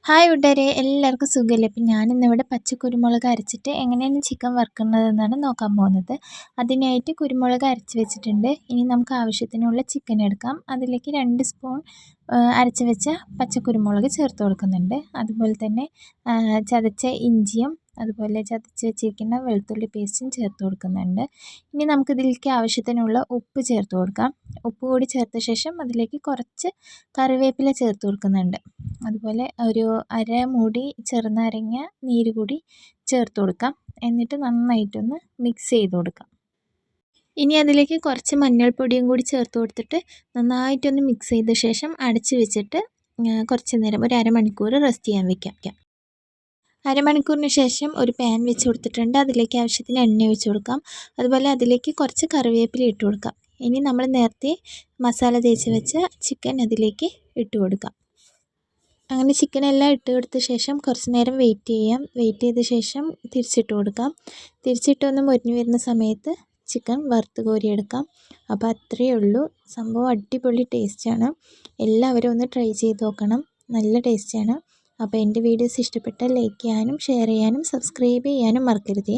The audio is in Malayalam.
ഹായ് കൂട്ടുകാരെ, എല്ലാവർക്കും സുഖമല്ലേ? അപ്പം ഞാനിന്നിവിടെ പച്ചക്കുരുമുളക് അരച്ചിട്ട് എങ്ങനെയാണ് ചിക്കൻ വറുക്കുന്നതെന്നാണ് നോക്കാൻ പോകുന്നത്. അതിനായിട്ട് കുരുമുളക് അരച്ച് വെച്ചിട്ടുണ്ട്. ഇനി നമുക്ക് ആവശ്യത്തിനുള്ള ചിക്കൻ എടുക്കാം. അതിലേക്ക് 2 സ്പൂൺ അരച്ച് വെച്ച പച്ചക്കുരുമുളക് ചേർത്ത് കൊടുക്കുന്നുണ്ട്. അതുപോലെ തന്നെ ചതച്ച ഇഞ്ചിയും അതുപോലെ ചതച്ച് വെച്ചിരിക്കുന്ന വെളുത്തുള്ളി പേസ്റ്റും ചേർത്ത് കൊടുക്കുന്നുണ്ട്. ഇനി നമുക്കിതിലേക്ക് ആവശ്യത്തിനുള്ള ഉപ്പ് ചേർത്ത് കൊടുക്കാം. ഉപ്പ് കൂടി ചേർത്ത ശേഷം അതിലേക്ക് കുറച്ച് കറിവേപ്പില ചേർത്ത് കൊടുക്കുന്നുണ്ട്. അതുപോലെ ഒരു അരമുടി ചെറുനാരങ്ങ നീര് കൂടി ചേർത്ത് കൊടുക്കാം. എന്നിട്ട് നന്നായിട്ടൊന്ന് മിക്സ് ചെയ്ത് കൊടുക്കാം. ഇനി അതിലേക്ക് കുറച്ച് മഞ്ഞൾപ്പൊടിയും കൂടി ചേർത്ത് കൊടുത്തിട്ട് നന്നായിട്ടൊന്ന് മിക്സ് ചെയ്ത ശേഷം അടച്ച് വെച്ചിട്ട് കുറച്ച് നേരം ഒരു അരമണിക്കൂർ റെസ്റ്റ് ചെയ്യാൻ വയ്ക്കാം. അരമണിക്കൂറിന് ശേഷം ഒരു പാൻ വെച്ച് കൊടുത്തിട്ടുണ്ട്. അതിലേക്ക് ആവശ്യത്തിന് എണ്ണ ഒഴിച്ച് കൊടുക്കാം. അതുപോലെ അതിലേക്ക് കുറച്ച് കറിവേപ്പില ഇട്ട് കൊടുക്കാം. ഇനി നമ്മൾ നേരത്തെ മസാല തേച്ച് വെച്ച ചിക്കൻ അതിലേക്ക് ഇട്ട് കൊടുക്കാം. അങ്ങനെ ചിക്കനെല്ലാം ഇട്ട് കൊടുത്ത ശേഷം കുറച്ച് നേരം വെയിറ്റ് ചെയ്ത ശേഷം തിരിച്ചിട്ട് കൊടുക്കാം. തിരിച്ചിട്ടൊന്ന് മൊരിഞ്ഞ് വരുന്ന സമയത്ത് ചിക്കൻ വറുത്ത് കോരിയെടുക്കാം. അപ്പോൾ അത്രയേ ഉള്ളൂ. സംഭവം അടിപൊളി ടേസ്റ്റാണ്. എല്ലാവരും ഒന്ന് ട്രൈ ചെയ്ത് നോക്കണം. നല്ല ടേസ്റ്റാണ്. അപ്പോൾ എൻ്റെ വീഡിയോസ് ഇഷ്ടപ്പെട്ടാൽ ലൈക്ക് ചെയ്യാനും ഷെയർ ചെയ്യാനും സബ്സ്ക്രൈബ് ചെയ്യാനും മറക്കരുതേ.